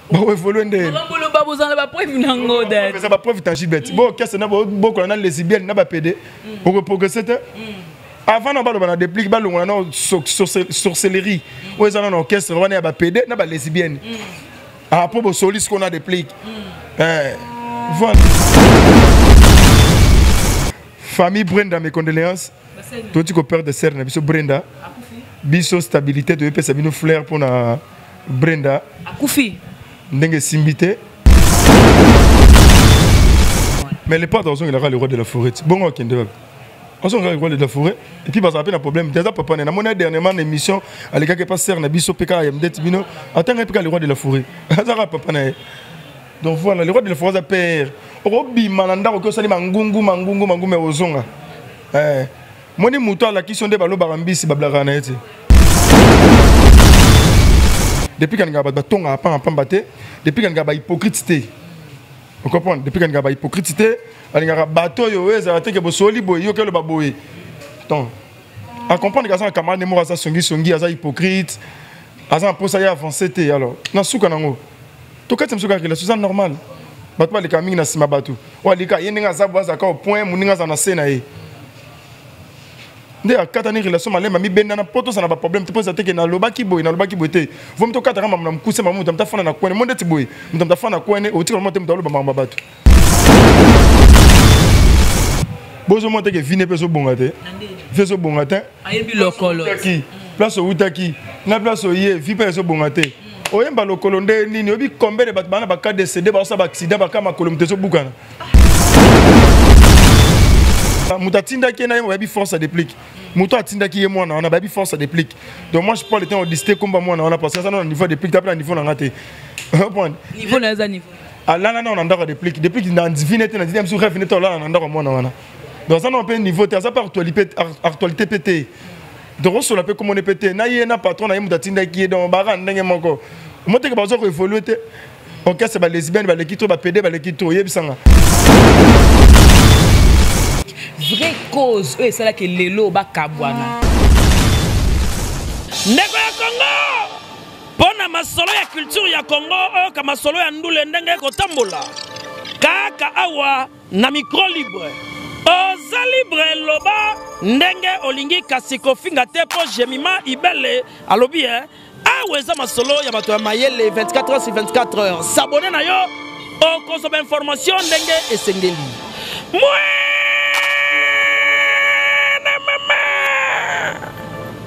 Bon, évoluer ndé. Ça va preuve tangible. Bon, qu'est-ce que beaucoup on a lesbiennes, n'a pas pédé. Pour progresser. Avant on va déplique ba on a sorcellerie. Ouais ça on orchestre on a pas pédé, n'a pas lesbiennes. Ah pour solis qu'on a déplique. Voilà. Famille Brenda, mes condoléances. Toi tu père de serre, biso Brenda. Biso stabilité de pesa bino flair pour na Brenda. Akufi. Ndenge simbité. Mais les pas dans il aura le roi de la forêt. Bon OK ndeba. On s'en le roi de la forêt et puis parce que un problème déjà papa na mon dernièrement émission à l'égal que pas serre na biso PK MD bino. Attends PK le roi de la forêt. Azara papa na. Donc voilà, le roi de la forêt père. Obi malanda ko sali mangungu me ozonga. Moni muto la question de balo barambisi bablaka na ete. Depuis quand ngaba tonga pa pambate, depuis quand ngaba hypocrite. On comprend, depuis quand ngaba hypocrite, ngaba bato yo eza te ke bosoli boy yo ke le baboy. Donc à comprendre que ça camarade mo asa songi asa hypocrite. Asa posa ya avancer te alors. Na suka nango. To ka tsemsuka ke la c'est normal. Batwa le kaming na sima batu. Wa lika yenga za boza ka au point muninga za na sena e. Ndé a katani relation malé mami benda na poto ça n'a pas problème tu penses que na lobaki boy te. Vous me to katara mam na mkuse mamu tamta fana na kwene monde ti boy. Mtamta fana kwene o tiko motem dalo ba mamba batu. Bozo monte ke vine peso bongate. Feso bongate. Ayebi lokolo. Place o utaki. Na place o ye vi peso bongate. Oyemba lokolo nde nini obi combien de batu bana ba ka décédé ba sa ba accident ba ka makolo mteso bukana. Mutatinda qui est une force à déplique. Mutatinda qui est moi, on a une force à déplique. Donc moi je prends le temps de distinguer comme moi, on a passé ça dans le niveau de déplique, après le niveau d'engaté. Niveau dans un niveau. Ah là, on a un déplique. Depuis qu'il y a une divinité, on a dit, sur rêve, on a un moi. Donc ça, on a un niveau, ça par actualité pété. Donc sur la paix comme on est pété. Na y a patron, na y mutatinda qui est dans le baran, n'a rien encore. Moi, tu as besoin de évoluer. Ok, c'est les lesbiennes, les qui trouvent, pédé, les qui trouvent, yébisanga. Vraie cause, c'est là que l'élo ba kabwana. Ndeko ya Congo. Pona masolo ya culture ya Congo, ka masolo ya ndule ndenge kotambola. Kaka awa na micro libre. Oza libre loba ndenge olingi kasiko finga te po Jemima Ibele alobi aweza masolo ya bato ya mayele 24 heures sur 24 heures. S'abonner na yo o consomme information ndenge esengeli.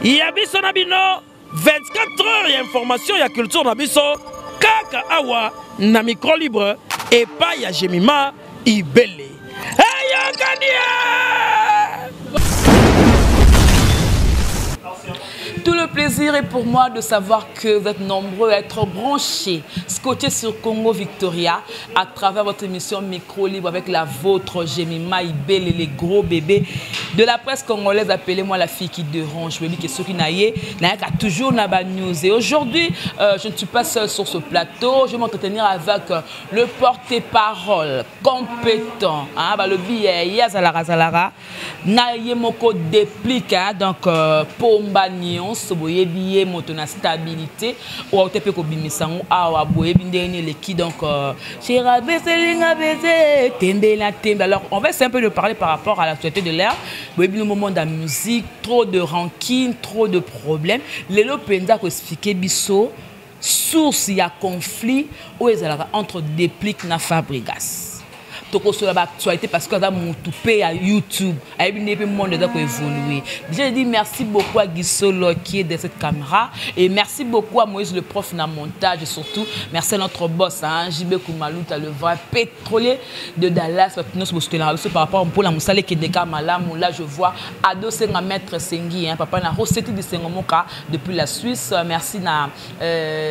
Yabiso na bino 24 heures ya information ya culture na biso kaka awa na micro libre et pas ya Jemima Ibele. Hey Tout le plaisir est pour moi de savoir que vous êtes nombreux à être branchés, scotchés sur Congo Victoria à travers votre émission Micro Libre avec la vôtre Jemima Ibele et les gros bébés de la presse congolaise. Appelez-moi la fille qui dérange. Je me dis que ceux qui n'aillent toujours n'a pas news. Et aujourd'hui, je ne suis pas seule sur ce plateau. Je vais m'entretenir avec le porte-parole compétent. Le billet Yazalara Zalara. Naye moko déplique donc Pombagnon. Soboye biye motona stabilité ou tepe ko bimisango awa boye bindeni le qui donc chera beselinga bese tembe la tembe. Alors on va un peu de parler par rapport à la société de l'air. Boye le moment de la musique, trop de rancune, trop de problèmes. Lelo penza ko expliquer biso source ya conflit ou ezalaka entre Déplique na Fabregas. Toko sur la actualité parce que ça mon toupé à YouTube a bien depuis monde de évoluer. Déjà je dis merci beaucoup à Gisolo qui est de cette caméra et merci beaucoup à Moïse le prof dans montage et surtout merci à notre boss JB Koumalouta le vrai pétrolier de Dallas par rapport pour la Moussale qui est des Malamou là je vois adossé à maître Sengi papa na recette de Sengomoka depuis la Suisse. Merci na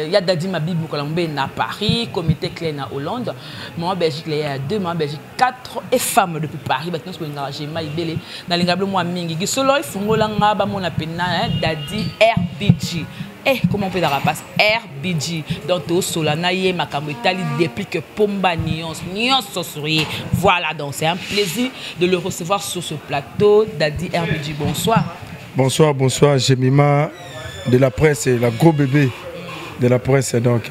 Yadadi Mabibou Colombe na Paris comité clé na Hollande moi Belgique il y a 2 mois 4 et femmes depuis Paris parce que nous Jemima Ibele na lingable moi mingi gisolo ifungola ngaba mona pena Dadi RBG comment on peut la rapace RBG donc au solana ye makambo itali Déplique Pomba Nyons sourire. Voilà donc c'est un plaisir de le recevoir sur ce plateau. Dadi RBG, bonsoir. Bonsoir Jemima de la presse et la gros bébé de la presse donc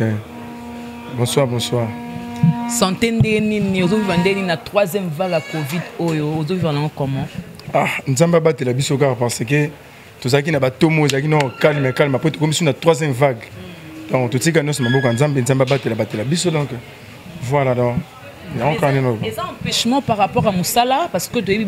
Bonsoir, bonsoir. Santé ndeni, aujourd'hui na troisième vague à Covid, aujourd'hui comment? Ah, nous sommes battu la bisoka parce que tout ça qui n'a pas tomo, ça qui n'a calme, calme. Après, comme si on a troisième vague. Donc, tout ce qui nous sommes battu la biso donc. Voilà donc. Et ça empêchement par rapport à Moussala parce que tu as eu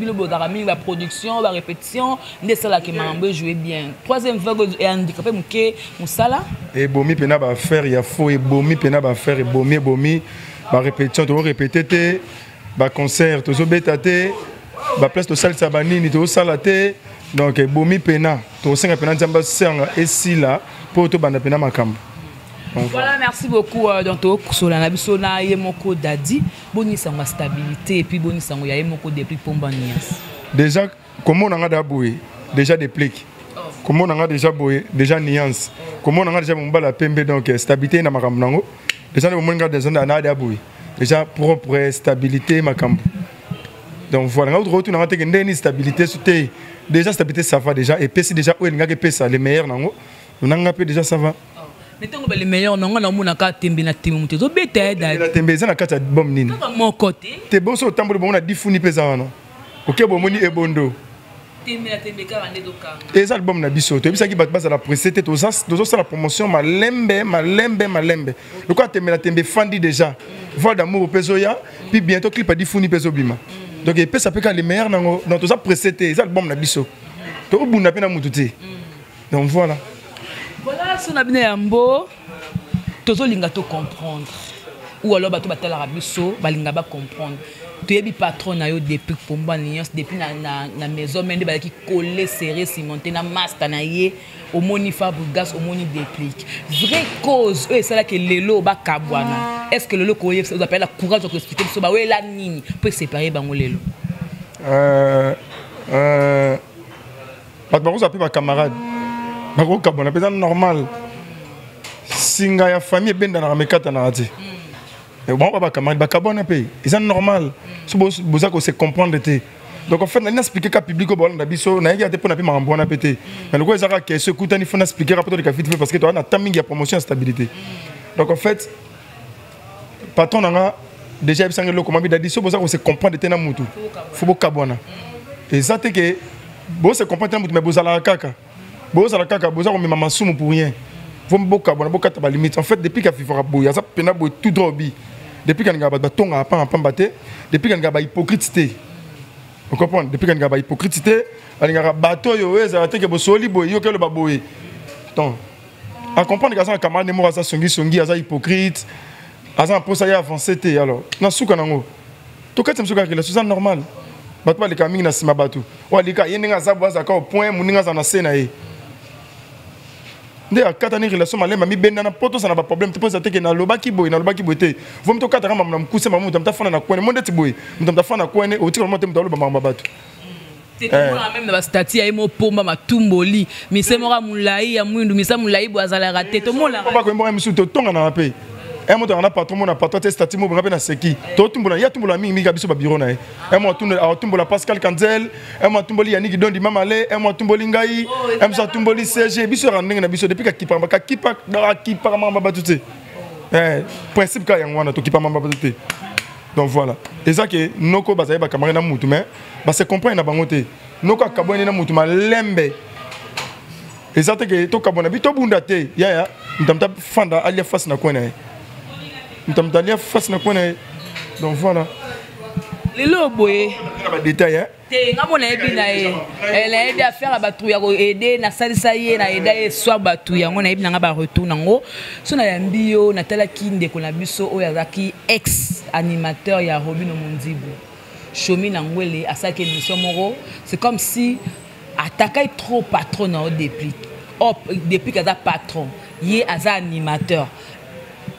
la production, la répétition, des salles qui m'ont joué bien. Troisième vague est handicapé Moussala. Et bomi pena ba faire il y a faux et bomi pena ba faire et bomi ba répétition, tu répéter ba concert, tu bêtaté, ba place de salle sabanini, tu salaté. Donc bomi pena, tu singa pena nzamba senga et si là pour to banda pena makambo. Voilà, merci beaucoup. Donc, sur la Nabisona, il y a mon Dadi, boni sango stabilité et puis boni sango, il y a mon des pliques pour nias. Déjà, comment on a d'aboué, déjà des pliques. Comment on a déjà boué, déjà nuance. Comment on a déjà mon bal à pembe, donc stabilité na makambo. Déjà, le monde a des zones à d'aboué. Déjà, propre stabilité makambo. Donc voilà, on retourne à une stabilité. Déjà, stabilité ça va déjà. Et puis, si déjà, on a les meilleurs, on a déjà ça va. Les meilleurs non on a mon cas tembe na tembe mutezo beta da la tembe za na kata bom nini mon côté te bon so tambo bon na difuni pesa wana OK bon moni ebondo tembe na tembe ka vande doka eza album na biso to bisa ki bat basa la précédé to ça la promotion malembe le quoi tembe na tembe fandi déjà voix d'amour peso ya puis bientôt clip a difuni peso bima donc et pesa pe ka les meilleurs nango dans to ça précédé eza album na biso to bunda pe na mututi donc voilà. Voilà, si on a bien un beau, tous les gens comprendre. Ou alors, tu vas la biso, balinga ba comprendre. Tu es patron na yo depuis pour depuis na maison, mais qui collé serré cimenté na master na yé au moni fabrigas au moni déplique. Vraie cause, c'est là que lelo ba kabwana. Est-ce que lelo koye ça appelle la courage pour expliquer so ba ouais la nini pour séparer bango lelo. Pas de vous appelez ma camarade. C'est normal. Si la famille est dans la mécata, c'est normal. Si vous avez comprendre. Donc en fait, on a expliqué qu'à public, on a dit on a dit pour na pété. Mais le gars que ce coup il faut expliquer rapidement le parce que tu as un timing de promotion et stabilité. Donc en fait, patron a déjà dit le comment il a dit ça pour comprendre de mutu. Faut pas kabona. Et ça c'est que bon c'est comprendre mais vous allez kaka. Boza la kaka boza comme maman soum pour rien. Faut boka bona boka ta limite. En fait depuis qu'a fifora boya ça pena boy tout droit bi. Depuis qu'on a ba tonga pa baté, depuis qu'on a ba hypocrite. Vous comprenez? Depuis qu'on a ba hypocrite, on a bateau yo eza te que bo soli boy yo que le baboy. Donc à comprendre que ça camarade ne mora ça songi ça hypocrite. Asa pour ça y avancer té alors. Na souka nango. To ka tsemsuka que c'est normal. Batwa le caminho na sima batu. Wa lika yeninga za boza ka au point muninga za na sena e. Dès à 4 années de relation, je suis bien dans poto, ça n'a pas de problème. Tu peux dire que na loba ki boy, na loba ki boy. Vous me tocate rama na mkuse mamu, tu me tafana na kwene, monde ti boy. Tu me tafana kwene, au tir monte mtalo ba mamba batu. C'est tout même dans la statue ya mo pomba matumboli. Mi se mora mulai ya mwindu, mi sa mulai bo azala raté. To mola. Pas ko mbo misu to tonga na paye. Un moto on a patron mon patron test statut mo brabe na seki. To tumbola ya tumbola mingi ka biso ba bureau na e. Un moto tumbola Pascal Kanzel, un moto tumboli Yannick Dondi Mamale, un moto tumboli Ngai, un moto tumboli CG biso randinga na biso depuis ka kipa da kipa mamba batute. Principe ka yang wana to kipa mamba batute. Donc voilà. Et ça que noko bazaye ba camarade na mutu mais ba se comprendre na bangote. Noko kabone na mutu ma lembe. Et ça que to kabona bi to bunda te. Ya ntamta fanda alia face na kona. Donc voilà. Les lobos, détail hein. Elle a aidé à faire la batouille, aider na salisaye na aider soit batouille, on a aidé na ba retour nango. So na mbio na tala kinde ko na biso oyazaki ex animateur ya Robino Mondibu. Chomi na ngwele asake émission moro, c'est comme si attaquer trop patron na depuis. Hop, depuis que ça patron, yé aza animateur.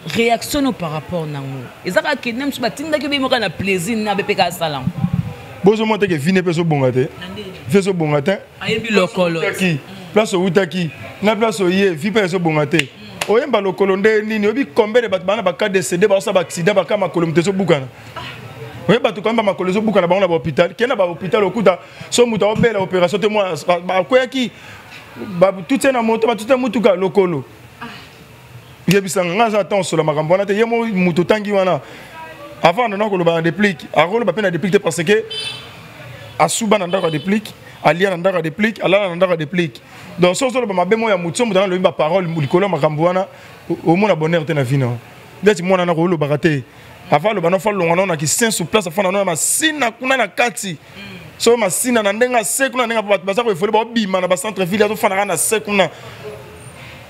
Réaction par rapport à nous. Et ça que même si batinda que bimo kana plaisir na bepeka salam. Bozo monte que vine peso bongate. Peso bongate. Ayembi lokolo. Place au utaki. Na place au yé vi peso bongate. Oyemba lokolo nde nini obi combien de batbana ba ka décédé ba ça ba accident ba ka makolo mteso bukana. Oyemba to kamba makolo zo bukana ba on ba hôpital. Kena ba hôpital okuta so muta obela opération te moi ba koyaki ba tout na moto ba tout mutuka lokolo. yebisanga nga j'attends sur la makambo wana te yemo muto tangi wana avant de nous le déplique a rôle ba pena déplique parce que asuba na ndako déplique alia na ndako déplique ala na ndako déplique donc so so ba mabemo ya muto mutana lo ba parole likolo makambo wana au mona bonheur te na vie non ndeti mona na ko lo bakate avant le bano fa lo ngana na ki saint sur place afana na masina kuna na kati so masina na ndenga sekuna ndenga ba ko efole ba bima na ba centre ville to fana na sekuna.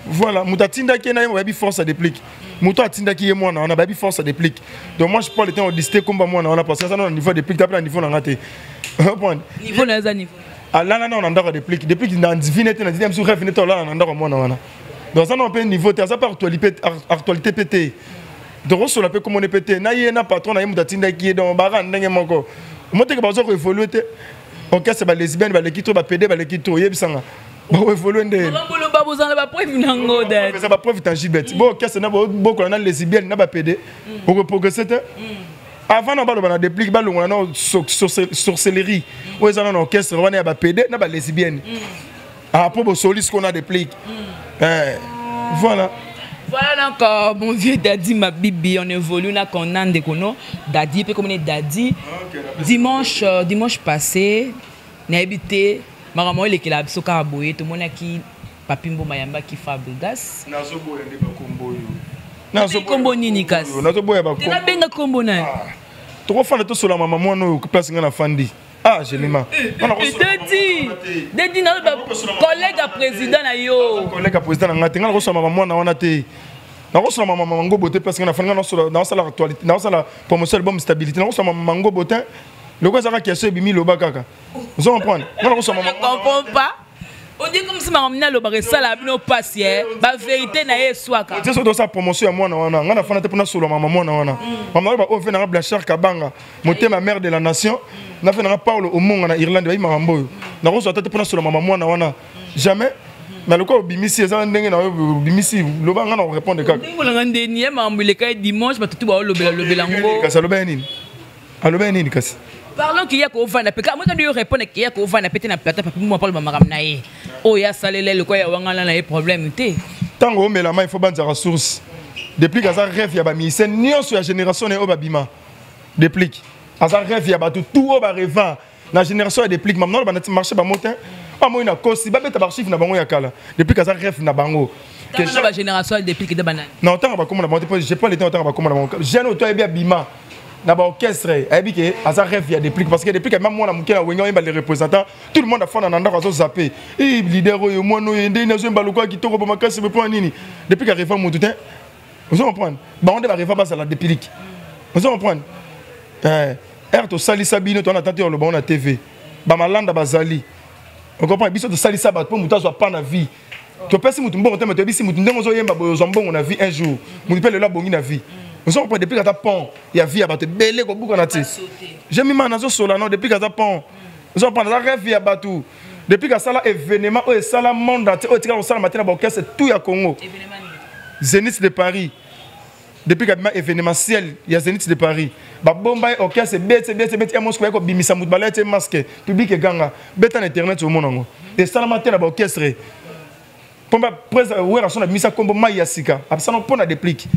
Voilà, Moutatinda qui est là, il force à déplique. Moutatinda qui est moi, on a baby force à déplique. Donc moi je parle de temps au disté comme moi, on a passé ça dans le niveau déplique, t'as niveau on a raté. Niveau là, ça niveau. Ah là on a un déplique, déplique dans divinité, dans dixième sur rêve, là on a un moi on a. Donc ça on a un niveau, ça pas actualité pété. Donc sur la peu comme on est pété, na y a patron, na y Moutatinda qui est dans baran, n'engagez mon corps. Moi t'es capable de évoluer, ok c'est pas lesbienne, bah les quitter, bah pédé, bah les quitter, yebisanga. Bon, évoluer de. Ça va preuve tangible. Bon, qu'est-ce que beaucoup on a lesbiennes, n'a pas pédé. Pour progresser. Avant on va dépliquer, on a sorcellerie. Où ils ont un orchestre, on a pas pédé, n'a pas lesbienne. À propos soliste qu'on a dépliqué. Voilà. Voilà encore mon vieux Daddy ma bibi on évolue là qu'on a des kono Daddy peut comme on est Daddy dimanche passé n'a habité Maman il est là sur Caraboye tout le monde qui Papimbo Mayamba qui Fabregas nazo boya ndi bakombo yo nazo kombo nini kasi nazo boya bakombo tena benga kombo na to fana to sola mama mwana no place ngana fandi Jelima Dedi na collègue président na yo collègue président ngati ngana ko sola mama mwana wana te na ko sola mama mango bote parce que na fanga na sola dans la actualité dans la promotion album stabilité na ko sola mama mango bote. Le gars qui a fait 1000 kaka. Vous comprenez? Je ne comprends pas. On dit comme si maman le bar ça la bino passier, ba vérité na yeswa ka. C'est ça promotion à moi na wana. Ngana fana te pona solo maman na wana. Maman ba ofe na Blachar Kabanga, moté ma mère de la nation. Na fait na Paulo Omonga na Irlande ba mambo. Na ko so te pona solo maman na wana. Jamais. Mais le ko bimisi eza ndenge na bimisi lo ba ngana répondre kaka. Ndingo la ndeni mambo le kay dimanche ba tutu ba lobela ngo. Kasa loba nini? Aloba nini kasi? Parlons qu'il y a qu'au vent na peka. Moi quand je réponds qu'il y a qu'au vent na pété na plata papi moi parle maram na ye. Oh ya salele le quoi ya wangala na problème té. Tango mais la main il faut banza ressources. Depuis que ça rêve ya ba mi c'est nion sur la génération et obabima. Depuis ça rêve ya ba tout ba rêve na génération depuis maintenant ba marché ba motin. Pas moi na kosi ba beta ba chiffre na bango ya kala. Depuis que ça rêve na bango. Que la génération depuis que de banane. Non tant ba comme na monter j'ai pas le temps tant ba comme na jeune auto et bien bima. Na ba orchestre habité à ça rêve il y a des pliques parce que depuis que même moi na muké na wenga les représentants tout le monde a fait na ndako zo zapper et leader yo moi no yende na zo mbaluko ki toko ba makasi be point nini depuis que réforme tout temps vous comprenez ba on va réformer ça la déplique vous comprenez to sali sabino to na tante le bon na TV ba malanda bazali on comprend biso to sali sabat pour muta zo pas na vie to pesi mutu mbongo te bisi mutu ndengo zo yemba boyo zo mbongo na vie un jour mutu pele la bongi na vie. Nous sommes depuis que tu as pont, il y a vie à battre, belé comme beaucoup de j'ai mis ma nazo sola non depuis que tu as pont. Nous sommes prendre la rêve il y a battu. Depuis que ça là événement et ça là monde entier, tu as ça la matin à c'est tout à Congo. Zénith de Paris. Depuis que tu événementiel, il y a Zénith de Paris. Ba bomba orchestre c'est bien et moi je crois bimisa mut balete masque public et ganga. Bet en internet au monde. Et ça la matin à orchestre. Pomba presse ouais raison bimisa combo mayasika. Ça non pona déplique.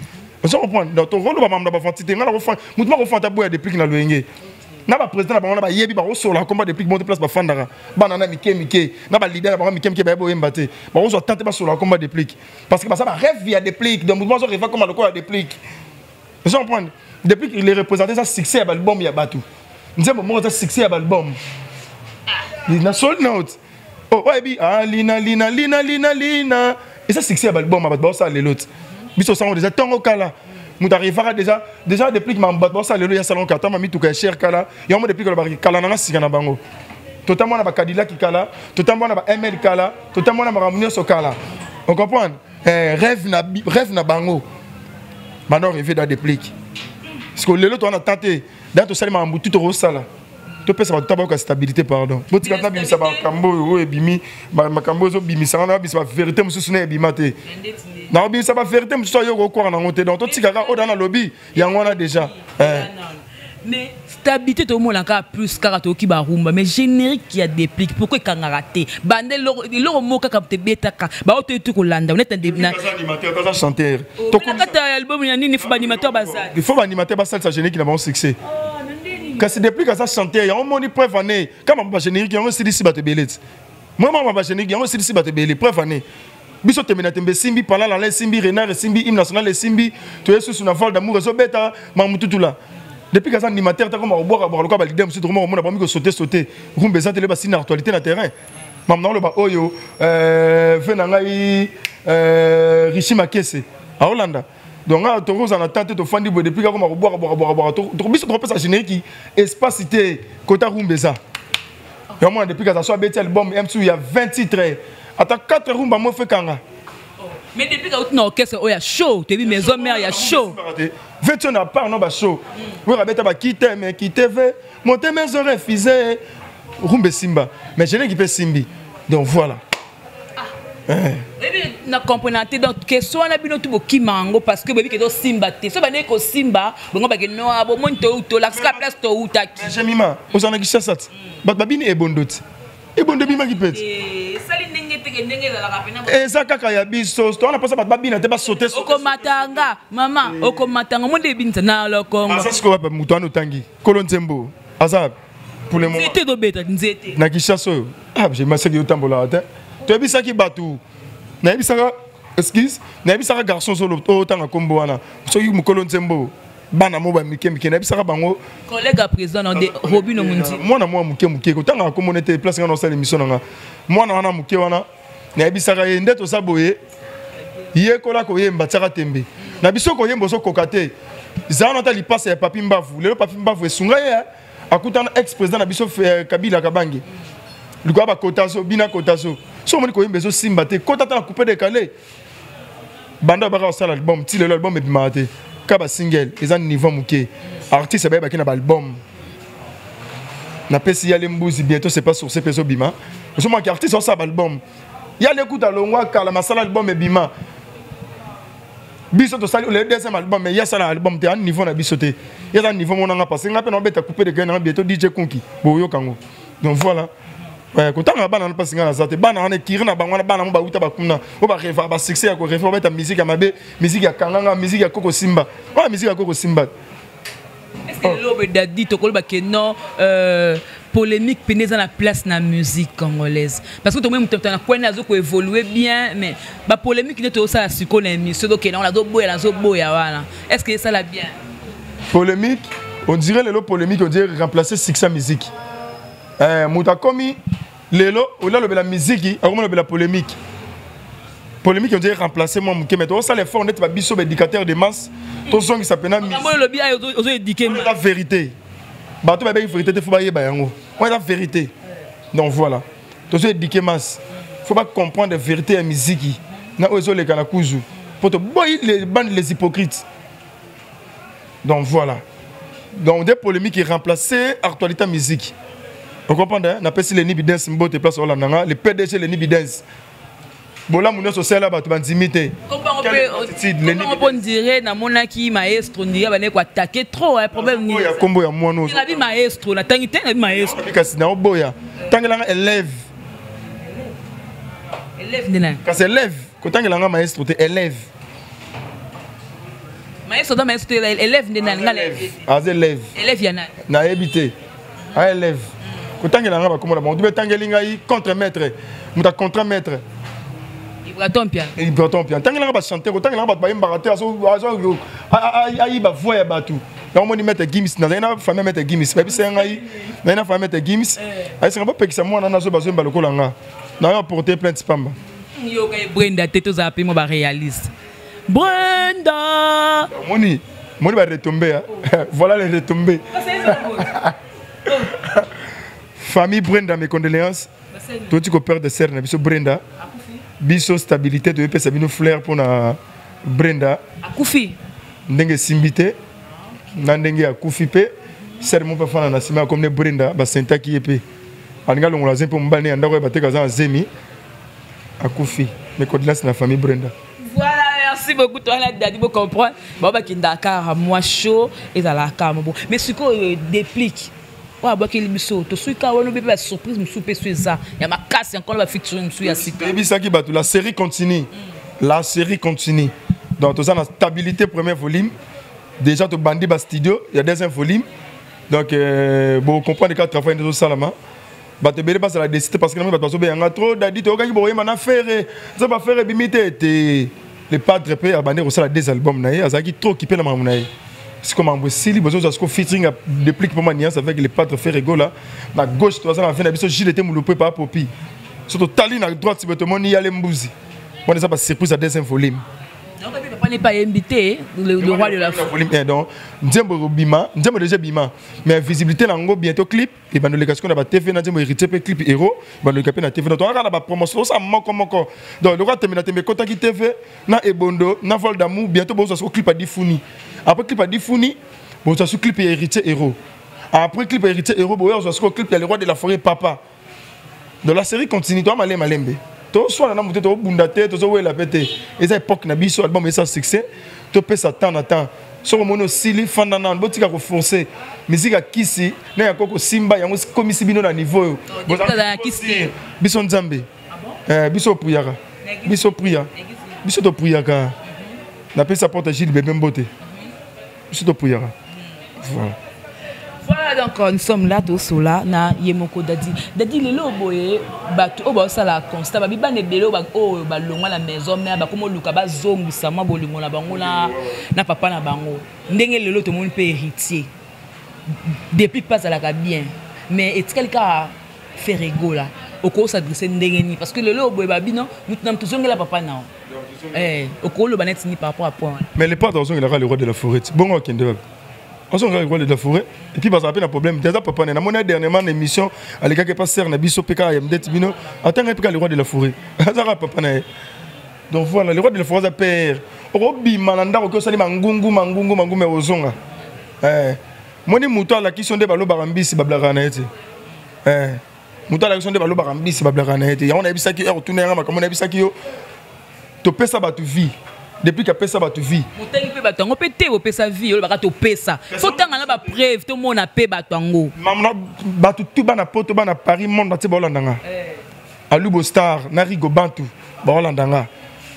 Vous comprenez? Dans ton rôle, on va faire des choses. Nous devons faire des choses. Na ba président ba ba yebi ba osola combat depuis monter place ba fandara banana mike na ba leader ba mike ba bo embate ba ozo tenter ba sola combat depuis parce que ça va rêve via depuis donc mouvement so rêve comme le quoi depuis vous comprenez depuis il est représenté ça succès à l'album ya batu nous avons moment ça succès à l'album il na sold note oh yebi lina et ça succès à l'album ba ça les l'autre biso ça déjà tant au kala nous arrivera déjà depuis que m'embat ça le salon kata mami tout cher kala et on depuis que le kala na sikana bango totalement na ba Cadillac kala totalement na ba ML kala totalement na ba ramunio so kala on comprend rêve na bango maintenant rêver dans des pliques parce que le lot on a tenté dans tout ça ma tout au sala to pesa ba tabaka stabilité pardon boti kata bi sa ba kambo o ebimi ba makambo zo bimi sa na bi sa vérité mususu na ebima te na bi sa ba vérité mususu yo ko kwa na ngote donc to tikaka o dans na lobby ya ngwana déjà Mais stabilité tout le monde encore plus karato qui barumba mais générique qui a déplique pourquoi quand raté bandé le mot ka te beta ka ba auto tout kolanda on est animateur pas chanteur to quand album ya nini faut animateur bazal il faut animateur ba ça générique qui n'a pas succès quand c'est déplique ça chanteur ya on moni preuve année comme ba générique on se dit si ba te belet moi ba générique on se dit si ba te belet preuve année biso temena tembe simbi pala la simbi renard simbi hymne national simbi to yesu sur na vol d'amour so beta mamututu là. Depuis que ça animateur t'as comme à boire le cas leader monsieur tout le monde on a pas mis que sauter rumbe ça télé basine actualité na terrain maintenant le ba oyo venangai Rishi Makese à Hollande donc à Toronto en attente to fandi depuis que comme à boire to biso trop ça générique espace cité côté rumbe ça et moi depuis que ça soit bête album M2 il y a 20 titres à 4 rumba moi fait kanga. Mais depuis que tu as orchestre, il y a chaud. Tu as vu maison mère, il y a chaud. Veux-tu n'a pas non bah chaud. Oui, rabeta ba quitter mais quitter veut monter mes oreilles fisé rumbe simba. Mais je n'ai qui peut simbi. Donc voilà. Et bien, na comprenante donc question na bino tout ki mango parce que baby que do simba te. So ba ne ko simba, bongo ba ke no abo monto to la ska place to utaki. Jemima, osana ki chasat. Ba babini e bondot. E bondo bima ki pet. Et ça kaka ya biso to na pasa babina te ba sauter okomatanga mama okomatanga mo debinza na lo kongo asa sko ba muto anu tangi kolonzembo asa pour le moment c'était do beta nzete na kishaso ah j'ai ma seki yotambola ta to bisa ki batu na bisa excuse na bisa garçon solo to tanga kombo wana so yi mukolonzembo bana mo ba mike na bisa bango collègue président de Robino Mundi mwana mo muke ko tanga ko monete place ngana sala émission nga mwana wana muke wana na bisa ka yende to saboye ye kola ko yemba tsaka tembe na biso ko yembo so kokate zana ta li passe ya papi mbavu lelo papi mbavu esunga ye akutana ex président na biso Kabila Kabange lukwa ba kotaso bina kotaso so moni ko yembe so simba te kotata couper de calé banda ba ka sala album ti lelo album e bimate kaba single ezan niveau muke artiste ba bakina ba album na pesi ya lembuzi bientôt c'est pas sur ces peso bima so moi qui artiste ça album ya l'écoute à longwa car la masala album e bima biso to sali le deuxième album mais ya sala album te un niveau na biso te ya un niveau monanga parce que ngapé na beta couper de gain na bientôt DJ Konki boyo kango donc voilà ko tanga bana na pasinga na zate bana na kiri na bangwana bana mo ba uta ba kuna o ba refa ba succès ya ko refa ba ta musique ya mabe musique ya kanganga musique ya Koko Simba wa musique ya Koko Simba est-ce que l'homme d'adi to kolba que non polémique pénètre dans la place dans la musique congolaise parce que tout le monde a quoi nazo ko évoluer bien mais ba polémique n'est tout ça sur qu'on émission donc on la do boya wana est-ce que ça la bien polémique on dirait le polémique on dirait remplacer succès musique mutakomi lelo ola le la musique a comment le la polémique on dirait remplacer moi muke mais ça les forts net ba biso éducateur de masse ton son qui s'appelle le bien aux éduquer la vérité bato ba vérité te faut ba yeba yango on la vérité donc voilà ton son éduquer masse faut pas comprendre la vérité en musique na ozo le kana kuzu pour te boy les bandes les hypocrites donc voilà donc des polémiques qui remplacer actualité musique. Vous comprenez? On appelle les Nibidens, le PDG les Nibidens. Bola mouno social là, tu vas t'imiter. Comment on peut dire, na monaki maestro, on dirait qu'on attaquer trop, un problème. Il y a combo ya mono. Il a dit maestro, la tangité na maestro. Kasi na oboya. Tangela élève. Élève nena. Kasi élève, quand tangela maestro, t'es élève. Maestro da maestro élève nena ngale. Az élève. Élève yana. Na habité. A élève. Quand tangela ngaba comme on doit tangelinga yi contre maître. Muta contre maître. Ibraton pian. Ibraton pian. Tangela ngaba chanter, quand tangela ngaba ba imbarater aso ayi ba voix ya batu. Donc on y met Gims na na famille met Gims. Ba bisa ngai. Na na famille met Gims. Ay se ngaba pekisa mwana na zo bazo mbalo kolanga. Na porter plainte pamba. Yo kay Brenda teto za pe mo ba réaliste. Brenda. Moni va retomber. Voilà les retombées. Famille Brenda, mes condoléances. Toi tu père de serre, biso Brenda. Biso stabilité de pesa bino flair pour na Brenda. Akufi. Ndenge simbité. Ndenge akufi pe. Serre mon papa na sima comme ne Brenda, ba senta ki epé. Aninga longola zempo mbane andako ba teka za zemi. Akufi. Mes condoléances na famille Brenda. Voilà. Merci beaucoup, toi, là, Dadi, vous comprenez. Bon, bah, qui Dakar, moi chaud, et dans la cam. Mais ce qu'on déplique. Ouais, bah, qu'il me saute. Tu sais, quand on a une surprise, me soupe sur ça. Il y a ma casse, encore la fiction, me soupe assis. Baby, ça qui bat, la série continue. La série continue. Donc, tout ça, la stabilité, premier volume. Déjà, tu bandis bas studio, il y a deuxième volume. Donc, bon, comprendre les 4 fois, il y a des salama. Bah, tu peux pas la décider parce que nous, parce que nous trop Dadi, tu as dit, bon, il m'a fait, ça va faire bimiter. Les padres peuvent abandonner aussi les 2 albums, naïe, ça qui trop occupé la mamounaï. C'est comme un beau style, besoin de ce qu'on featuring depuis que moi niance avec les padres fait rigolo là. La gauche, tu vois ça, la fin, d'habitude, Gilles était moulopé par Popi. Surtout Tali à droite, si tu veux, y aller mbouzi. Moi, ça va surprise à deuxième volume. Non, papa n'est pas invité, le roi de la folie. Donc, nous bima, nous déjà bima. Mais visibilité, nous bientôt clip. Et ben, nous les casques, on a TV, nous hérité clip héros. Ben, nous capé na TV. Donc, on a la promotion, ça manque comme encore. Donc, le roi termine na kota qui TV, na ebondo, na vol d'amour. Bientôt, bon, ça sera clip à Difouni. Après clip à Difouni, bon, ça sera clip hérité héros. Après clip hérité héros, bon, ça sera clip le roi de la forêt papa. Donc, la série continue. Toi, malé malembe. Soit on a tout bundaté, tout ça où la pété. Et ça époque na biso album et ça succès. Tu peux ça temps à temps. Sur le mono sili fandana, botika ko forcer. Musique à kisi, na ya koko simba ya musi komisi bino na niveau. Botika kisi. Biso nzambe. Biso priaka. Biso priya. Biso to priaka. Na pesa porte Gilles bébé mbote. Biso to priaka. Voilà. Voilà, donc nous sommes là, tous là, na Yemoko Dadi. Dadi, le loboye, batu, oh, ça la constat, babi ba nebelo, ba oh, ba longa la maison, mais ba komo luka ba zongu sama bolingo na bango na papa na bango. Ndenge le lot tout le monde peut héritier. Depuis pas ça la bien, mais est-ce quelqu'un fait rigolo là? Au cours s'adresser ndenge ni parce que le loboye babi non, nous n'avons toujours la papa non. Au cours le banet ni par rapport à point. Mais les parents il aura le roi de la forêt. Bon ok ndebe. On s'en rend de la forêt et puis parce qu'il y a un problème déjà papa na mon dernièrement une émission à l'écart que passer na biso PK MD Tibino attends le roi de la forêt ça papa na donc voilà le roi de la forêt père obi malanda ko sali mangungu me ozonga moni muto ala question de balo barambisi bablaka na ete muto ala question de balo barambisi bablaka na ete ya on a bisaki retourner ngama comme on a bisaki yo to pesa ba tu vie. Depuis qu'il a ça va tu vie. Mouteli pe batango pe te pe sa vie, ba to pesa. Faut tanga na ba preuve, tout monde a pe batango. Mamna ba tout ba na poto ba na Paris monde ba te ba landanga. Alubo star na rigo bantu ba landanga.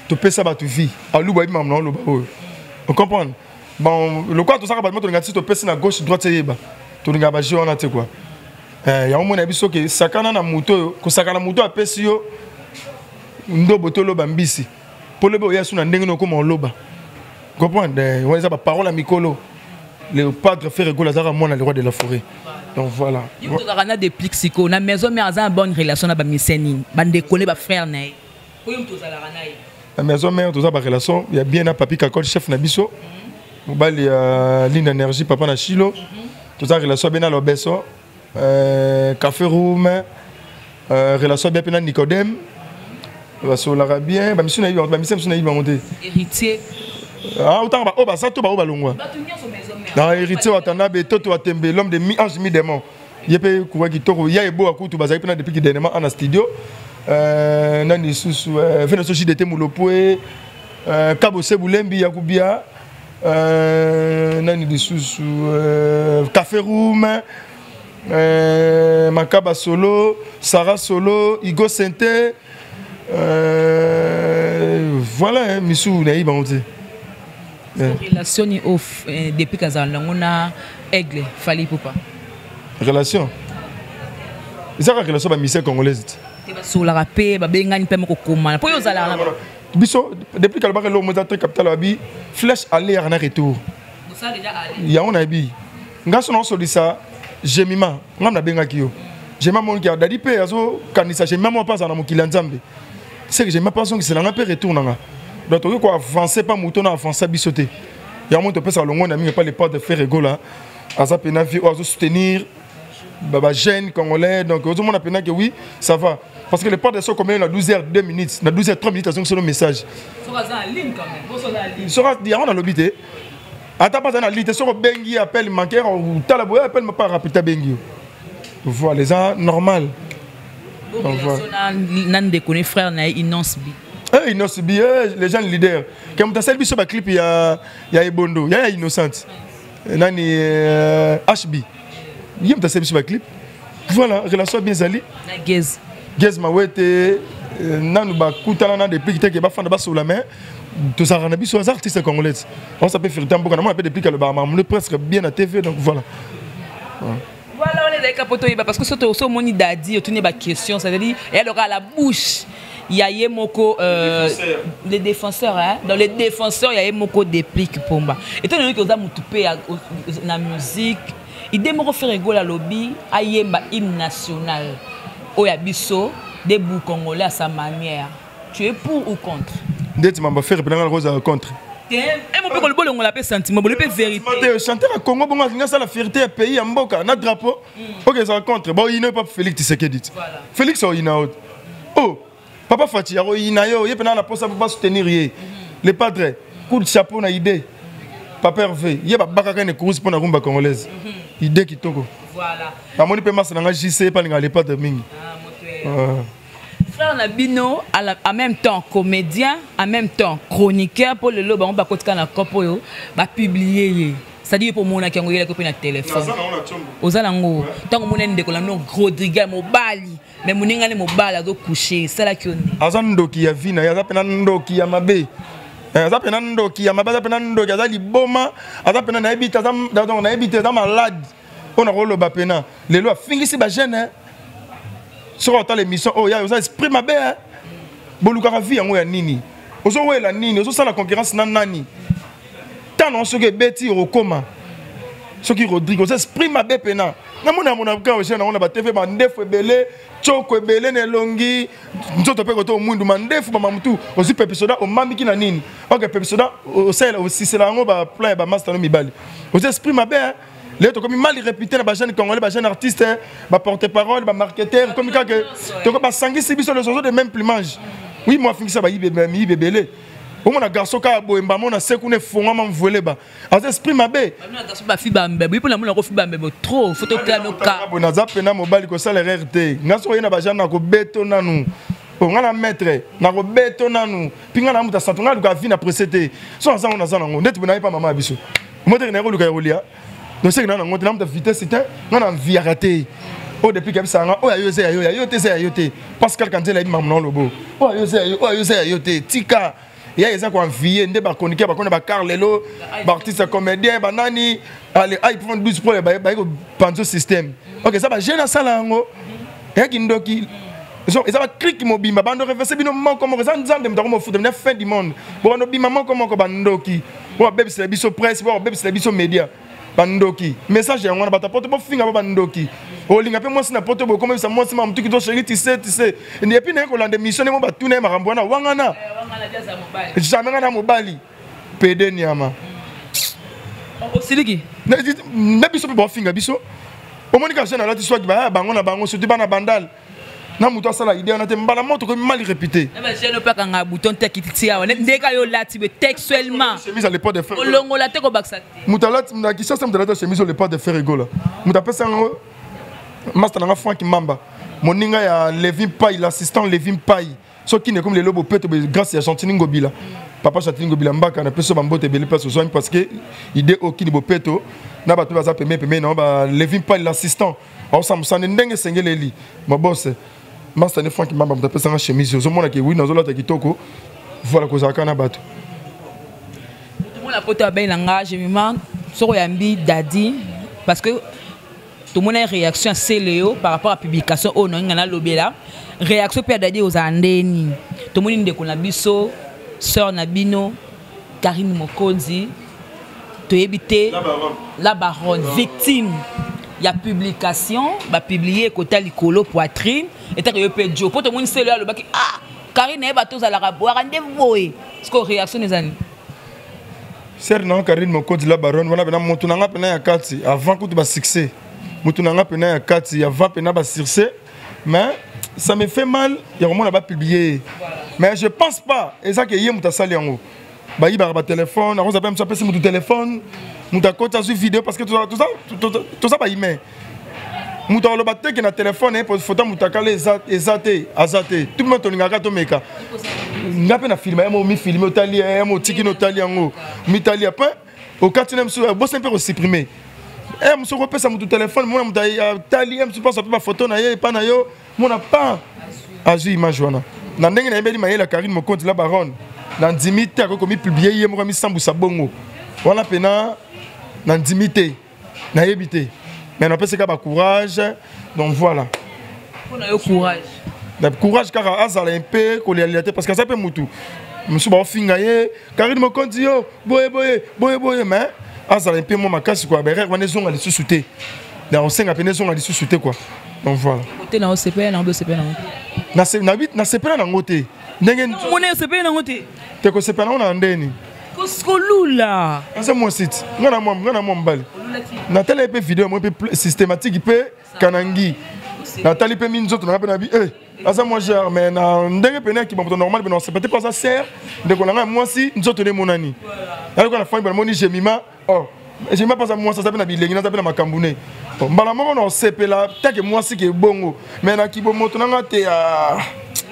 To pesa ba tu vie. Alubo bi mamna lo ba. On comprend. Bon le quoi tout ça ba moto ngati to pesa na gauche droite yeba. To nga ba jona te quoi. Ya omona biso ke sakana na moto ko sakana moto a pesi yo ndo botolo bambisi. Pour le boya suna ndenge no comme loba. Comprendre ouais ça parole à Mikolo. Le padre fait rigoler ça moi le roi de la forêt. Donc voilà. Il faut rana des plexiko na maison mais en bonne relation na ba miseni. Bande connaît ba frère na. Pour yo to za la rana. La maison mère to za ba relation, il y a bien un papi kakol chef na biso. Mobali ligne énergie papa na Chilo. To za relation bien na lobeso. Café room. Relation bien na Nicodème. Basolara bien, ba mission na yo, ba mission na yo monter. Héritier. Ah autant ba oba ça to ba oba longwa. Na héritier watana be toto watembe l'homme de mi-ange mi-démon. Yepe kuwa kitoko ya ebo akutu bazali pena depuis que dernièrement en studio. Nani susu fena soji de temulopwe Kabo Sebulembi yakubia nani de susu Café Room Makaba Solo, Sarah Solo, Igo Sente. Voilà, Missou Naïba on dit. Relation depuis qu'on a aigle, fallait pas. Relation. C'est une relation avec les Congolais. Sur la paix, benga ni pe moko koma. Pour yo zala na. Biso depuis qu'elle va le monter capital abi, flèche aller en retour. Ça déjà aller. Ya on a bi. Ngaso non so ça, Jemima, ngam benga kiyo. Jemima mon ki adadi pe azo kanisa Jemima pas na mokili nzambe. C'est que j'ai ma passion qui c'est la paix retour nanga. Donc tu quoi avancer pas mouton avancer bisoter. Ya mon te peut ça longo na mi pas les pas de faire rigoler. Asa pena vie ou soutenir baba jeune congolais donc tout le monde a pena que oui, ça va. Parce que les portes sont combien à 12h 2 minutes, na 12h 3 minutes c'est le message. Sera en ligne quand même. Bon sera en ligne. Sera dire on a l'obité. Ata pas dans l'ité sur bengi appel manquer ou talaboya appelle me pas rapide bengi. Voilà les gens normal. Donc voilà. Nan de connaît frère na Inance bi. Innocent, les gens leaders. Quand tu as celle sur le clip, il y a Ebondo, il y a Innocent. Nani HB. Il y a celle sur le clip. Voilà, relation bien zali. Gez. Gez Mawete, Nanou Bakutana, depuis qu'il était bafan de bas sur la main. Tous les artistes congolais. On s'appelle Firtan Boka, on appelle depuis que le bar, on est presque bien à TV, donc voilà. Voilà, on est avec Capoto, parce que ce que mon idadi, on a une question, c'est-à-dire, elle aura la bouche. Il y a Yemoko, les défenseurs, hein? Dans les défenseurs, il y a Yemoko déplique Pomba. Et tant que vous avez moutupé la musique, il démore faire rigoler à lobby, à Yemba hymne national, Oyabiso, des bouts congolais à sa manière. Tu es pour ou contre? D'être ma faire, puis on va contre. Et mon père, on l'appelle sentiment, on l'appelle vérité. Chanter à Congo, bon, c'est la fierté à pays, à Mboka, notre drapeau. Ok, ça va contre. Bon, il n'est pas Félix Tshisekedi. Félix, il n'a pas. Oh! Papa Fati, il y a la poste pour soutenir les padres. Coup de chapeau, na idée. Papa Hervé, il y a des courses pour la rumba congolaise. Idée qui toko. Voilà. La monnaie peut marcher dans la JC, pas dans les padres mingi. Frère Nabino, en même temps comédien, en même temps chroniqueur pour le lobe, on va publier. C'est-à-dire pour mon qui a un téléphone. Aux alango, tant que mon ndeko la no Rodriguez mobali, mais mon ngane mobali a couché, c'est là que on est. Azando qui a vina, ya zapena ndo qui a mabe. Azapena ndo qui a mabe, azapena ndo qui a zali boma, azapena na ebita na ebita dans malade. On a rolo bapena. Les lois finissent ba jeune. Sur l'émission, oh ya, ça esprit mabe. Bolukara vie en ya nini. Ozo wela nini, ozo la concurrence na nani. Non, ce que Betty Rokoma, ce qui Rodrigo, c'est esprit ma bépena. Na mon avocat au chien, on a battu mandef belé, choko belé nelongi, nous autres peut au monde mandef mamutu, aussi pepisoda au mami qui na nini. Ok pepisoda au sel aussi c'est là on va plein ba master no mibali. Aux esprit ma bé, les autres comme mal répété na ba jeune congolais, ba jeune artiste, ba porte-parole, ba marketeur, comme ça que tu ba sangi c'est biso les autres de même plumage. Oui moi fini ça ba yibé belé. Au moins, garçon qui a beau on a sécouné fond, on volé bas. Az esprit ma bé. Garçon pas fi bambe. Oui pour la mon fi bambe trop. Faut te clamer au cas. On a zappé na mobile ko salaire RT. Ngaso yena ba jana ko betona nu. On a maître na ko betona nu. Pinga na muta santonga luka vi na précédé. So ensemble on a ça ngo. Net na pas maman biso. Moi te na ko luka rolia. Donc c'est que na ngo na muta vitesse c'était on a vie arrêté. Oh depuis que ça oh ayote Pascal Kandela il maman lobo. Oh ayote tika. Il y a des gens qui ont envié, des chroniqueurs, des carlelo, des artistes comédiens, des nani, allez, ils font 12 pour les panzo système. Ok, ça va gêner ça là, il y a qui ndoki. Ils ont cliqué mobile, mais bando reverser bino mon comme ça nous avons des foot de fin du monde. Bon no bi maman comme bandoki. Bon bébé c'est biso presse, bon bébé c'est biso média. Bandoki. Message on a bata porte pour finga bandoki. O linga pe moi na porte bo comme ça moi c'est mon truc to chéri tu sais. Et puis na ko lande mission mo ba tout na marambo na wangana. Jamais na mobali. PD niama. O siliki. Na biso pe bo finga biso. O monika jeune là tu sois ba bango na bango surtout ba na bandal. Na muto asala idée on a te mbala moto ko mal répété. Na ba jeune pas kanga bouton tekiti ya. Ndeka yo lati be textuellement. Chemise à l'époque de faire. Longo la te ko baksa. Mutala na qui ça me de la chemise à l'époque de faire rigola. Mutapé ça Master Nanga Frank Mamba. Mon ninga ya Levin Paye, l'assistant Levin Paye. Ce qui n'est comme les lobos peto grâce à Chantini Ngobila. Papa Chantini Ngobila Mbaka na peso bambote belé place soin parce que idée au kini bopeto na ba to ba peme non ba Levin Paye l'assistant. On s'en ndenge sengeleli. Ma boss Master Nanga Frank Mamba mutapé ça chemise zo mona ke oui nazo lata kitoko. Voilà ko zakana bato. Tout le monde a poto ben langa je me demande soko yambi dadi parce que tout le monde a une réaction à Léo par rapport à la publication. Oh non, il y a la réaction Pierre Dadi aux Andéni. Tout le monde a dit Nabiso, Sœur Nabino, Karine Mokonzi, tu es habité la baronne, victime. Il y a publication, va publier côté Licolo poitrine, et tu as fait Joe. Pour tout le monde c'est là le bac. Ah, Karine est bateau à la raboire, rendez-vous. Est-ce que réaction des années? Sœur non, Karine Mokonzi la baronne, voilà, maintenant mon tournant a quatre avant que tu vas succès. Moutounanga pena ya kati ya va pena ba circe mais ça me fait mal il y a vraiment là-bas publié mais je pense pas et ça que hier muta sali yango ba yi ba téléphone on s'appelle ça mon téléphone muta kota sur vidéo parce que tout ça ba email muta lo batte que na téléphone pour photo muta kale ezate azate tout le monde tolinga ka to meka ngape na filmer mo mi filmer otali mo tiki no tali yango mi tali après au quartier même sur boss un peu supprimer monsieur repère ça mon téléphone moi mon tali monsieur passe pas photo na ye pas na yo mon a pas azu image wana na ndenge na yebeli mayela Karine mo compte la baronne dans 10 minutes ako komi publier ye mo mi sambusa bongo wana pena dans 10 minutes na yebité mais on peut se ka ba courage donc voilà on a eu courage. Le courage car azala un peu colérialité parce que ça peut mutu. Monsieur ba fingaye, Karine me dit yo, boye mais azala un peu moi makasi quoi, ben on est zonga les sous-souté. Dans on 5 peine zonga les sous-souté quoi. Donc voilà. Côté na OCP na OCP na. Na 8 na CP na ngote. Ndenge mon OCP na ngote. Te ko CP na ndeni. Ko skolula. C'est mon site. Ngana mo mbali. Na tele pe vidéo mo pe systématique pe kanangi. Na tali pe minzoto na pe na bi asa moi cher mais na ndenge pena ki bon normal mais non c'est peut-être pas ça sert de ko nga moi si nzoto ne monani alors ko na fami moni jemima jemima pas ça moi ça pe na bilengi na pe na makambune mbala moko na sepela take moi si ke bongo mais na ki bo moto na te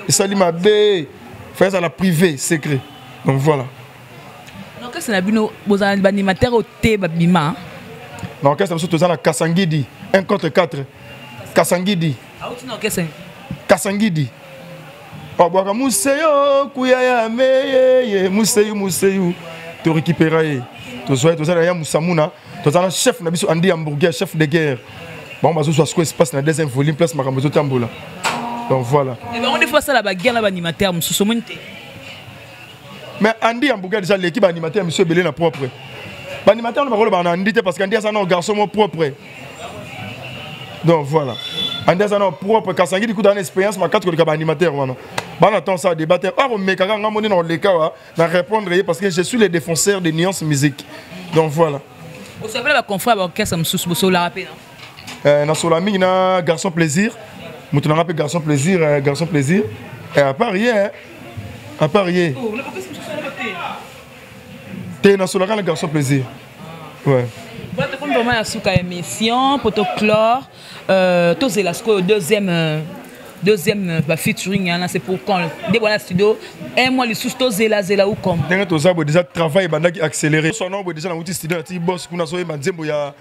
esali mabe faire ça la privé secret donc voilà donc qu'est-ce na bino bozana animateur au te babima non qu'est-ce que ça tozana Kasangidi 1 contre 4 Kasangidi Kasangidi Obwaka museyo kuyaya meye museyu to récupérer to soit ya musamuna to zana chef na biso andi hamburger chef de guerre bon bazo soit ce espace na deuxième volume place makambo tambola donc voilà et ben on des fois ça la bagarre là animateur mususu monte mais andi hamburger déjà l'équipe animateur monsieur Belé na propre animateur on va rôle ba andi te parce qu'andi ça non garçon mon propre donc voilà André Zano propre Kasangidi coup dans expérience ma 4 ko animateur wana. Ba na temps ça débattre. Or me kaka ngamoni na leka wa na répondre parce que je suis le défenseur des nuances musique. Donc voilà. Vous savez la confrère orchestre mususu boso la rapper na sola mingi na garçon plaisir. Mutu na rappel garçon plaisir et à part rien à part rien. Oh, le pourquoi t'es na sola garçon plaisir. Ouais. Voilà, comme vraiment la souka émission pour te clore tous la deuxième featuring c'est pour quand dès voilà studio un mois les sous zela ou comme dernier to ça déjà travail banda qui accéléré son nom déjà na outil studio ti boss kuna so manzembo ya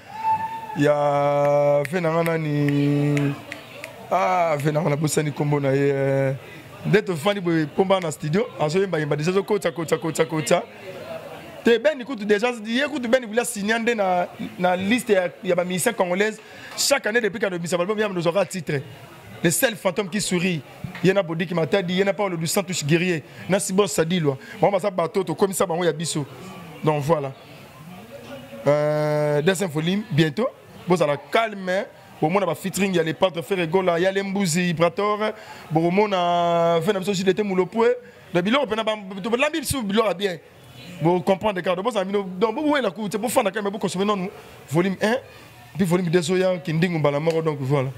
venanga ni venanga bosani kombo na ye d'être fani bo komba na studio aso yemba déjà kota te ben écoute déjà écoute ben il a signé na liste ya ba musiciens congolaises chaque année depuis qu'il y a album nous aura titre le seul fantôme qui sourit il y en a Bodi qui m'a dit il y en a pas le du Santos guerrier na Sibos Sadilwa on va ça bateau comme ça bango ya biso donc voilà deuxième volume bientôt bon ça la calme au moins va featuring il y a les pâtres Ferregola il y a les Mbuzi Prator bon au moins na fait na biso ci l'été moulopoe le bilan on peut la biso bilan bien. Vous comprenez car donc vous la cour c'est pour faire la caméra pour consommer non volume 1 puis volume 2 soya qui ndingu bala mort donc voilà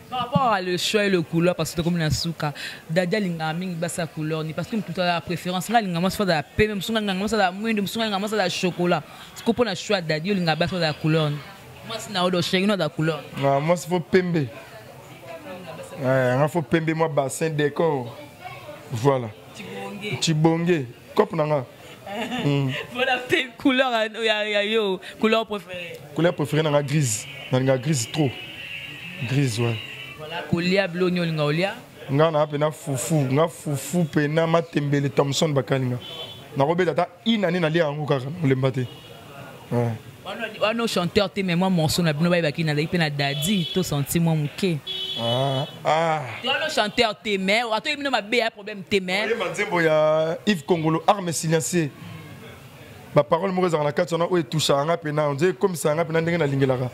par rapport à le choix et le couleur parce que comme la souka dadia linga mingi basa couleur ni parce que tout la préférence là linga moi faire de la paix même sunga ngama ça la moindre sunga ngama ça la chocolat ce qu'on a choix dadia linga basa de la couleur moi c'est na odo chéri no da couleur moi c'est faut pembe faut pembe moi bassin décor voilà tibonge cop nanga voilà couleur yo couleur préférée dans la grise trop grise ouais voilà colia blonyo linga olia nga na pena fufu pena matembele Thompson bakalinga na robeta ta inani na lia ngo kaka lembate ouais wana chanteur te mais moi morceau na bino ba baki na pena dadi to senti moi muke wana chanteur te mais ato bino mabe ya problème te mais manzembo ya Yves Kongolo arme silencieux ba parole mo rezana kati na o toucha nga pena on dit comme ça nga pena ndenge na lingelaka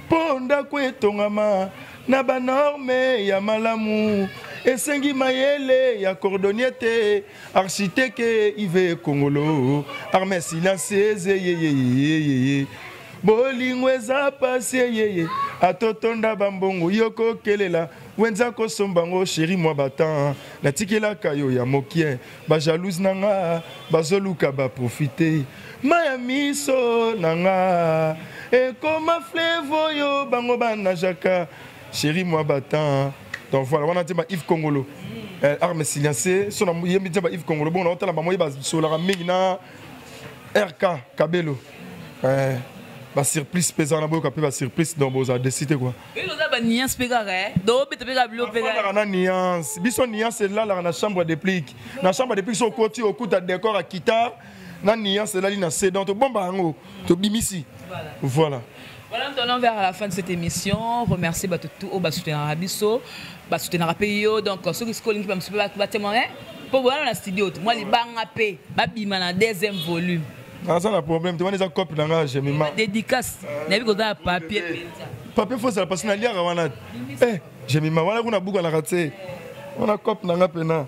ponda ko etongama na ba norme ya malamu esengi mayele ya cordonnier te architecte Yves Kongolo arme silencieuse ye bolingo eza pasi ye atotonda bambongo yoko kelela wenza ko sombango chéri moi batan natikela kayo ya mokie ba jalouse nanga bazoluka ba profiter maya miso nanga e koma flevo yo bango bana jaka chéri moi batan donc voilà on a dit Yves Kongolo arme silencée so na yembi ba Yves Congolo bon na otala ba moyi ba solara mingi na RK Kabelo ba surprise pesant na boyo ka pe ba surprise dans boza décider quoi et nous avons nuance pegare do bete pega blo pega na nuance biso nuance là na chambre de plique na chambre de plique so côté au coup de décor à guitare na nuance là na sédant to bomba ngo to bimisi voilà. Voilà, nous allons vers la fin de cette émission. Remercier tout au soutenir Rabiso, soutenir Payo. Donc, ceux qui sont là, témoigner. Pour voir dans le studio, moi, les bangapé, babima dans deuxième volume. Ah, ça, le problème, tu vois, les copes dans la Jemima. Dédicace, il y a un papier. Papier, il faut se la passer dans l'IA. Eh, Jemima, voilà, on a beaucoup à la rater. On a copes dans la pena.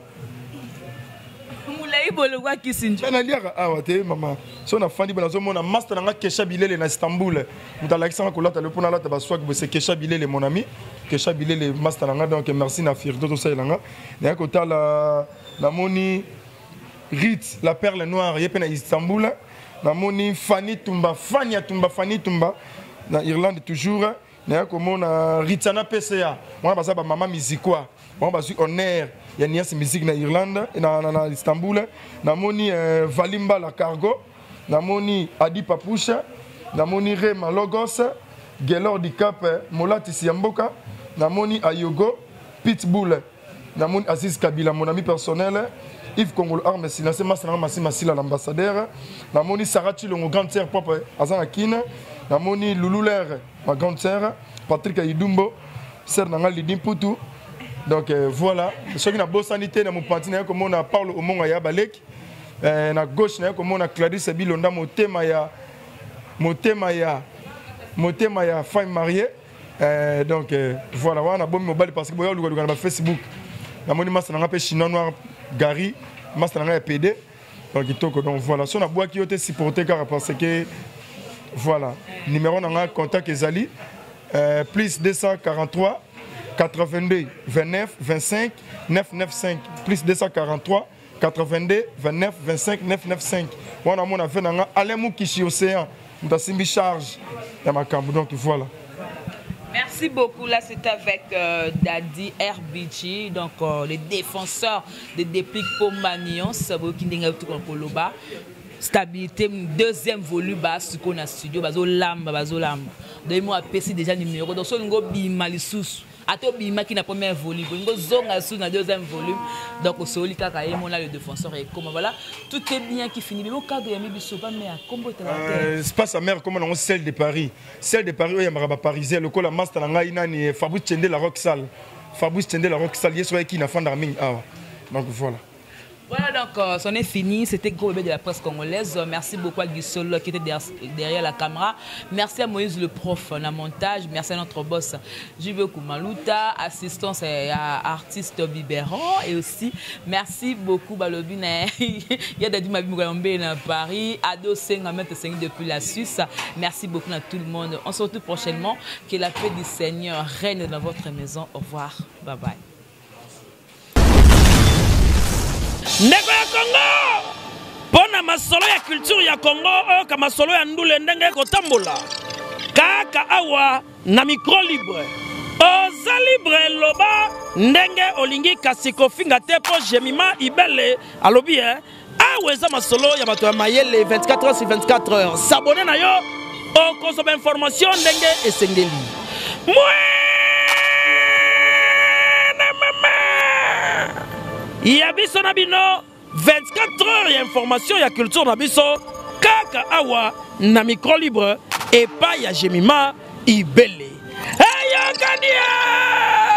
Maman, si on a fait un master dans Kesha Bilele na Istanbul, nous avons accès à le pona là, c'est Kesha Bilele mon ami, Kesha Bilele master dans donc merci na Firdo tout ça là. Il y a côté la moni Rit la perle noire, il y a à Istanbul, la moni Fanny Tumba na Irlande toujours. Il y a comme on Ritana PCA, moi basa ba maman musicoi, moi basa honneur. Il y a une musique en Irlande, en Istanbul. Namoni Valimba la Cargo, Namoni Adi Papoucha, Namoni Rema Logos, Gelor di Cap Molati Siamboka, Namoni Ayogo, Pitbull, Namoni Aziz Kabila, mon ami personnel, Yves Congolo Arme Silencé, Massila l'ambassadeur, Namoni Sarati le grande sœur propre Azanakine, Namoni Loulouler, ma grande sœur, Patrick Aïdumbo, sœur Nangal Lidimputu. Donc voilà, ceux qui ont bonne sanité, comme on a Paulo Omonga Balek, na gauche, comme on a Clarisse Bilonda, Motema ya femme mariée. Donc voilà, on a bon mobile parce que on a Facebook. La monnaie masse n'a pas chinois noir Gary, masse n'a pas PD. Donc voilà, si on a bois qui ont été supportés car parce que voilà, numéro n'a contact Ezali, plus 243. 82 29 25 995 plus 243 82 29 25 995. On a mon affaire dans Alemou Kishi Océan. On a simbi charge. Donc voilà. Merci beaucoup. Là, c'est avec Daddy RBG, donc le défenseur de Déplique pour Magnon. Ça veut dire qu'il y a stabilité, deuxième volume, ce qu'on a studio, bazolam. Donnez-moi PC déjà numéro. Donc, on a Bimalisous. Atobima qui n'a pas premier volume, zonga sous na deuxième volume. Donc au soli kaka et mon là le défenseur et comme voilà, tout est bien qui finit. Mais au cadre de Mibiso pas mais combo c'est pas sa mère comme on celle de Paris. Celle de Paris il y a maraba parisien le col la master nga ina ni Fabrice Tende la Roxal. Fabrice Tende la Roxal yeso qui na fanda ming ah. Donc voilà. Voilà donc, c'en est fini. C'était Gros Bébé de la presse congolaise. Merci beaucoup à Guissolo qui était derrière la caméra. Merci à Moïse le prof en montage. Merci à notre boss Jube Koumalouta, assistance à artiste Biberon. Et aussi, merci beaucoup Balobine. Il y a des gens à Paris, Ado Sengamet depuis la Suisse. Merci beaucoup à tout le monde. On se retrouve prochainement. Que la paix du Seigneur règne dans votre maison. Au revoir. Bye bye. Ndeko ya Congo pona masolo ya culture ya Congo oyo ka masolo ya ndule ndenge kotambola kaka awa na micro libre oza libre loba ndenge olingi kasi kofinga te po Jemima Ibele alobi awa eza masolo ya bato ya mayele 24 heures sur 24 heures s'abonner na yo okozoma information ndenge esengeli ya biso na bino 24 heures ya information ya culture na biso kaka awa na micro libre epai ya Jemima Ibele. Hey, Yokania!